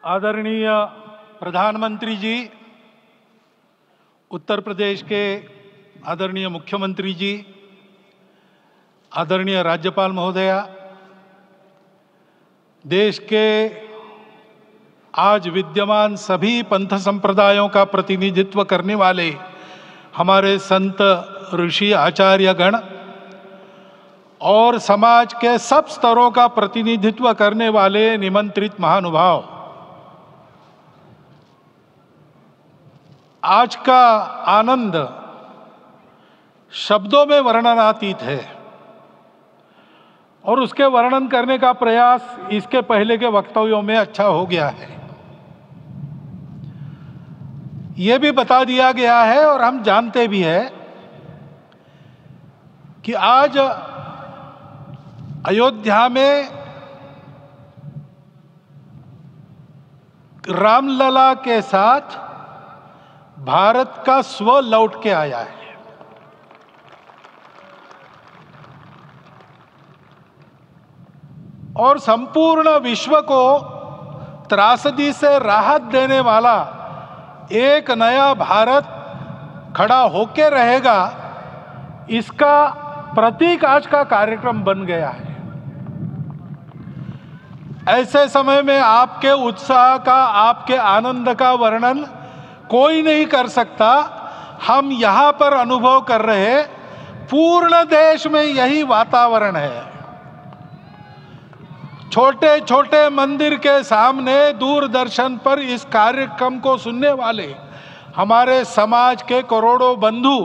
आदरणीय प्रधानमंत्री जी, उत्तर प्रदेश के आदरणीय मुख्यमंत्री जी, आदरणीय राज्यपाल महोदया, देश के आज विद्यमान सभी पंथ संप्रदायों का प्रतिनिधित्व करने वाले हमारे संत ऋषि आचार्य गण और समाज के सब स्तरों का प्रतिनिधित्व करने वाले निमंत्रित महानुभाव, आज का आनंद शब्दों में वर्णनातीत है और उसके वर्णन करने का प्रयास इसके पहले के वक्तव्यों में अच्छा हो गया है। ये भी बता दिया गया है और हम जानते भी हैं कि आज अयोध्या में रामलला के साथ भारत का स्व लौट के आया है। और संपूर्ण विश्व को त्रासदी से राहत देने वाला एक नया भारत खड़ा होके रहेगा, इसका प्रतीक आज का कार्यक्रम बन गया है। ऐसे समय में आपके उत्साह का, आपके आनंद का वर्णन कोई नहीं कर सकता। हम यहाँ पर अनुभव कर रहे, पूर्ण देश में यही वातावरण है। छोटे छोटे मंदिर के सामने दूरदर्शन पर इस कार्यक्रम को सुनने वाले हमारे समाज के करोड़ों बंधु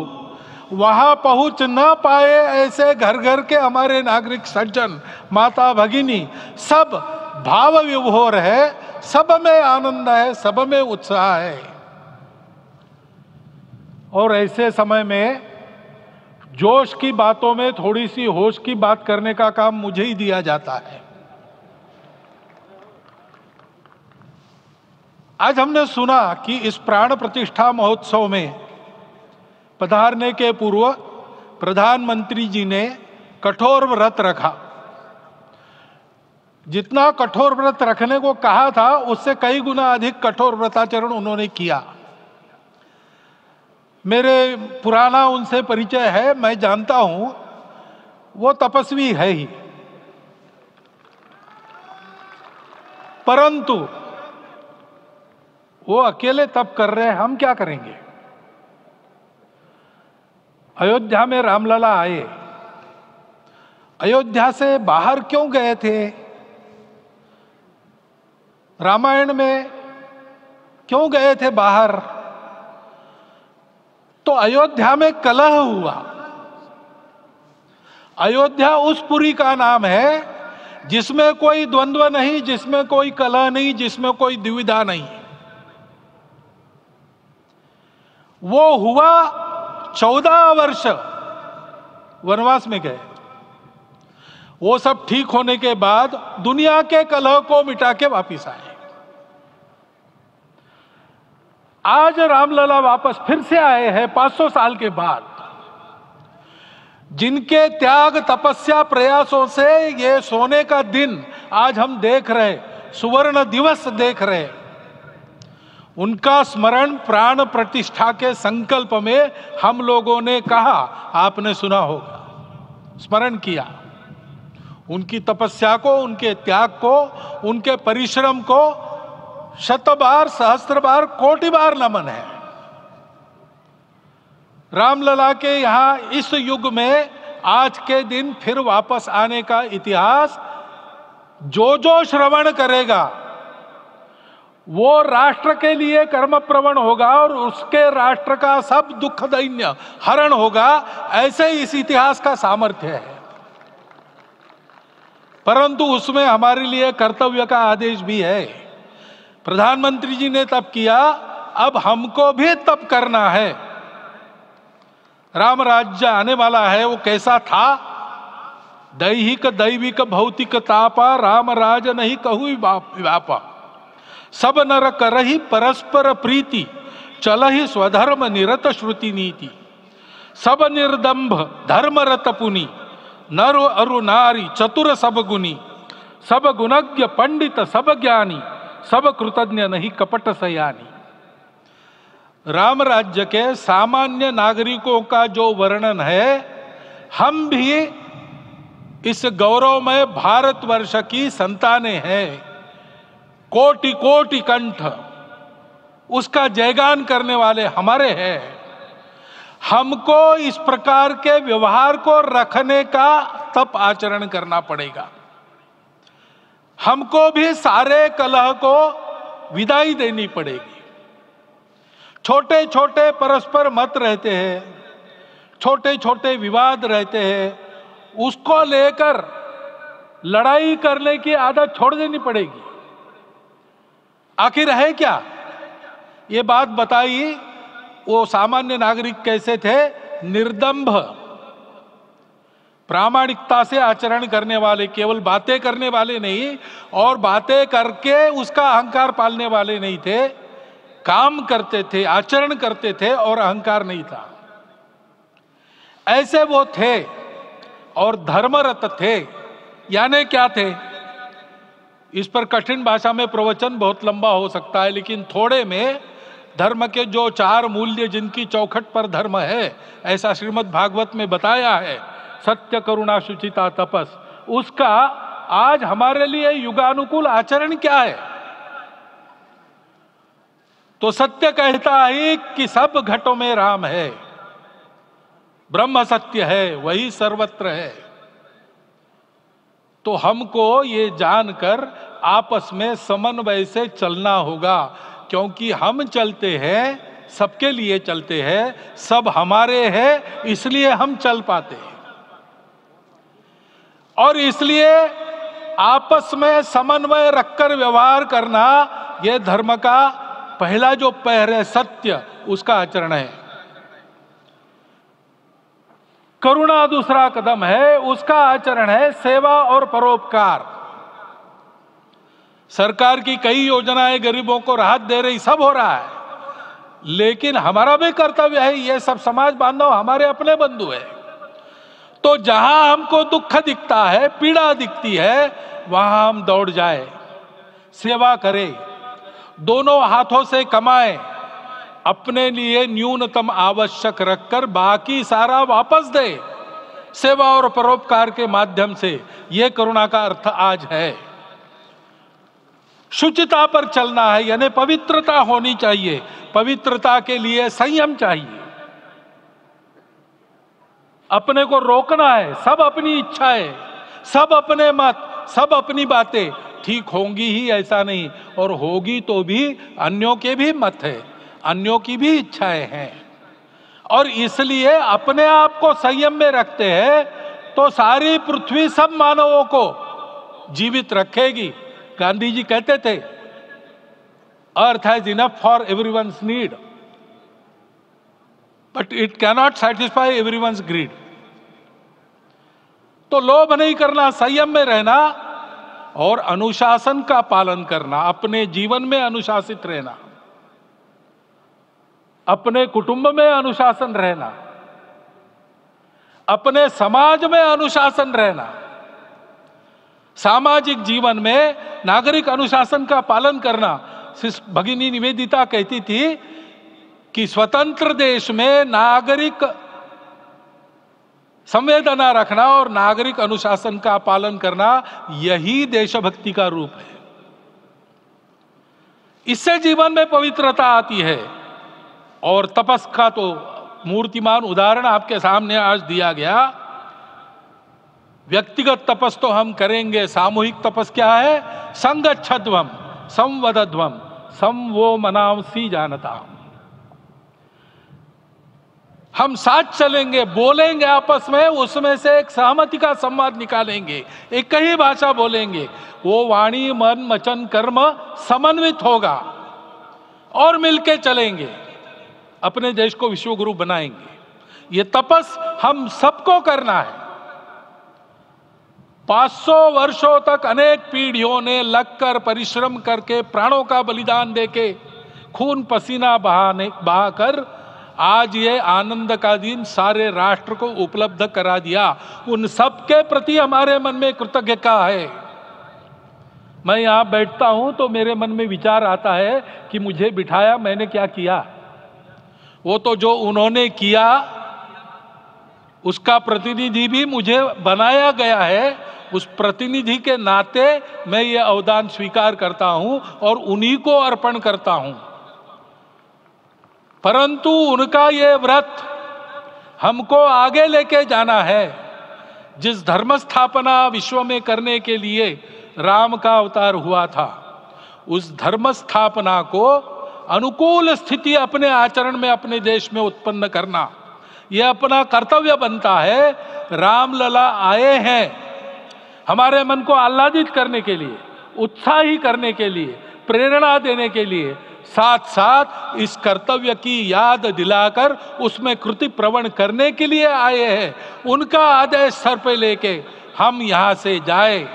वहां पहुंच न पाए, ऐसे घर घर के हमारे नागरिक सज्जन, माता भगिनी सब भाव विभोर है, सब में आनंद है, सब में उत्साह है। और ऐसे समय में जोश की बातों में थोड़ी सी होश की बात करने का काम मुझे ही दिया जाता है। आज हमने सुना कि इस प्राण प्रतिष्ठा महोत्सव में पधारने के पूर्व प्रधानमंत्री जी ने कठोर व्रत रखा। जितना कठोर व्रत रखने को कहा था, उससे कई गुना अधिक कठोर व्रताचरण उन्होंने किया। मेरे पुराना उनसे परिचय है, मैं जानता हूं वो तपस्वी है ही, परंतु वो अकेले तप कर रहे हैं, हम क्या करेंगे। अयोध्या में रामलला आए, अयोध्या से बाहर क्यों गए थे? रामायण में क्यों गए थे बाहर? तो अयोध्या में कलह हुआ। अयोध्या उस पुरी का नाम है जिसमें कोई द्वंद्व नहीं, जिसमें कोई कलह नहीं, जिसमें कोई दुविधा नहीं। वो हुआ 14 वर्ष वनवास में गए। वो सब ठीक होने के बाद दुनिया के कलह को मिटा के वापिस आए। आज रामलला वापस फिर से आए हैं 500 साल के बाद। जिनके त्याग, तपस्या, प्रयासों से ये सोने का दिन आज हम देख रहे, सुवर्ण दिवस देख रहे, उनका स्मरण प्राण प्रतिष्ठा के संकल्प में हम लोगों ने कहा, आपने सुना होगा, स्मरण किया। उनकी तपस्या को, उनके त्याग को, उनके परिश्रम को शत बार, सहस्त्र बार, कोटि बार नमन है। रामलला के यहां इस युग में आज के दिन फिर वापस आने का इतिहास जो जो श्रवण करेगा वो राष्ट्र के लिए कर्मप्रवण होगा और उसके राष्ट्र का सब दुख दैन्य हरण होगा। ऐसे इस इतिहास का सामर्थ्य है। परंतु उसमें हमारे लिए कर्तव्य का आदेश भी है। प्रधानमंत्री जी ने तप किया, अब हमको भी तप करना है। राम राज्य आने वाला है, वो कैसा था? दैहिक दैविक भौतिक तापा, राम राज नहीं कहु व्यापा। सब नर करहि परस्पर प्रीति, चलहि स्वधर्म निरत श्रुति नीति। सब निर्दंभ धर्मरत पुनि, नर अरु नारी चतुर सब गुनी। सब गुणज्ञ पंडित सब ज्ञानी, सब कृतज्ञ नहीं कपट सयानी। राम राज्य के सामान्य नागरिकों का जो वर्णन है, हम भी इस गौरवमय भारतवर्ष की संतानें हैं। कोटि कोटि कंठ उसका जयगान करने वाले हमारे हैं। हमको इस प्रकार के व्यवहार को रखने का तप आचरण करना पड़ेगा। हमको भी सारे कलह को विदाई देनी पड़ेगी। छोटे छोटे परस्पर मत रहते हैं, छोटे छोटे विवाद रहते हैं, उसको लेकर लड़ाई करने की आदत छोड़ देनी पड़ेगी। आखिर है क्या? ये बात बताई, वो सामान्य नागरिक कैसे थे? निर्दंभ, प्रामाणिकता से आचरण करने वाले, केवल बातें करने वाले नहीं और बातें करके उसका अहंकार पालने वाले नहीं थे। काम करते थे, आचरण करते थे और अहंकार नहीं था। ऐसे वो थे और धर्मरत थे। यानी क्या थे? इस पर कठिन भाषा में प्रवचन बहुत लंबा हो सकता है, लेकिन थोड़े में धर्म के जो 4 मूल्य जिनकी चौखट पर धर्म है, ऐसा श्रीमद् भागवत में बताया है, सत्य करुणा शुचिता तपस, उसका आज हमारे लिए युगानुकूल आचरण क्या है? तो सत्य कहता है कि सब घटों में राम है, ब्रह्म सत्य है, वही सर्वत्र है। तो हमको ये जानकर आपस में समन्वय से चलना होगा, क्योंकि हम चलते हैं, सबके लिए चलते हैं, सब हमारे हैं, इसलिए हम चल पाते हैं। और इसलिए आपस में समन्वय रखकर व्यवहार करना, यह धर्म का पहला जो पैर है, सत्य, उसका आचरण है। करुणा दूसरा कदम है, उसका आचरण है सेवा और परोपकार। सरकार की कई योजनाएं गरीबों को राहत दे रही, सब हो रहा है, लेकिन हमारा भी कर्तव्य है, ये सब समाज बांधव हमारे अपने बंधु है। तो जहां हमको दुख दिखता है, पीड़ा दिखती है, वहां हम दौड़ जाए, सेवा करें, दोनों हाथों से कमाएं, अपने लिए न्यूनतम आवश्यक रखकर बाकी सारा वापस दे, सेवा और परोपकार के माध्यम से। यह करुणा का अर्थ आज है। शुचिता पर चलना है, यानी पवित्रता होनी चाहिए। पवित्रता के लिए संयम चाहिए, अपने को रोकना है। सब अपनी इच्छाएं, सब अपने मत, सब अपनी बातें ठीक होंगी ही ऐसा नहीं, और होगी तो भी अन्यों के भी मत है, अन्यों की भी इच्छाएं हैं। और इसलिए अपने आप को संयम में रखते हैं तो सारी पृथ्वी सब मानवों को जीवित रखेगी। गांधी जी कहते थे, earth has enough for everyone's need but it cannot satisfy everyone's greed. तो लोभ नहीं करना, संयम में रहना और अनुशासन का पालन करना, अपने जीवन में अनुशासित रहना, अपने कुटुंब में अनुशासन रहना, अपने समाज में अनुशासन रहना। सामाजिक जीवन में नागरिक अनुशासन का पालन करना। भगिनी निवेदिता कहती थी कि स्वतंत्र देश में नागरिक संवेदना रखना और नागरिक अनुशासन का पालन करना, यही देशभक्ति का रूप है। इससे जीवन में पवित्रता आती है। और तपस का तो मूर्तिमान उदाहरण आपके सामने आज दिया गया। व्यक्तिगत तपस तो हम करेंगे, सामूहिक तपस क्या है? संगच्छध्वम संवदध्वम सम वो मनांसी जानता। हम साथ चलेंगे, बोलेंगे आपस में, उसमें से एक सहमति का संवाद निकालेंगे, एक ही भाषा बोलेंगे, वो वाणी मन वचन कर्म समन्वित होगा और मिलके चलेंगे, अपने देश को विश्व गुरु बनाएंगे। ये तपस हम सबको करना है। 500 वर्षों तक अनेक पीढ़ियों ने लगकर परिश्रम करके, प्राणों का बलिदान देके, खून पसीना बहाकर आज ये आनंद का दिन सारे राष्ट्र को उपलब्ध करा दिया। उन सब के प्रति हमारे मन में कृतज्ञता है। मैं यहाँ बैठता हूँ तो मेरे मन में विचार आता है कि मुझे बिठाया, मैंने क्या किया। वो तो जो उन्होंने किया उसका प्रतिनिधि भी मुझे बनाया गया है, उस प्रतिनिधि के नाते मैं ये अवदान स्वीकार करता हूं और उन्हीं को अर्पण करता हूं। परंतु उनका ये व्रत हमको आगे लेके जाना है। जिस धर्म स्थापना विश्व में करने के लिए राम का अवतार हुआ था, उस धर्म स्थापना को अनुकूल स्थिति अपने आचरण में अपने देश में उत्पन्न करना, यह अपना कर्तव्य बनता है। रामलला आए हैं हमारे मन को आह्लादित करने के लिए, उत्साही करने के लिए, प्रेरणा देने के लिए, साथ साथ इस कर्तव्य की याद दिलाकर उसमें कृति प्रवण करने के लिए आए हैं। उनका आदेश सर पे लेके हम यहाँ से जाए।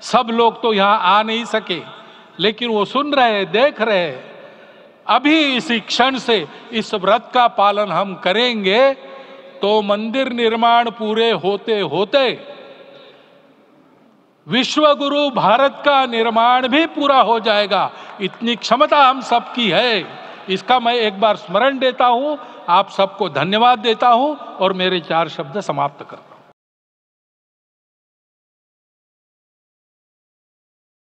सब लोग तो यहाँ आ नहीं सके, लेकिन वो सुन रहे, देख रहे। अभी इसी क्षण से इस व्रत का पालन हम करेंगे तो मंदिर निर्माण पूरे होते होते विश्व गुरु भारत का निर्माण भी पूरा हो जाएगा। इतनी क्षमता हम सबकी है। इसका मैं एक बार स्मरण देता हूं, आप सबको धन्यवाद देता हूं और मेरे 4 शब्द समाप्त करता हूं।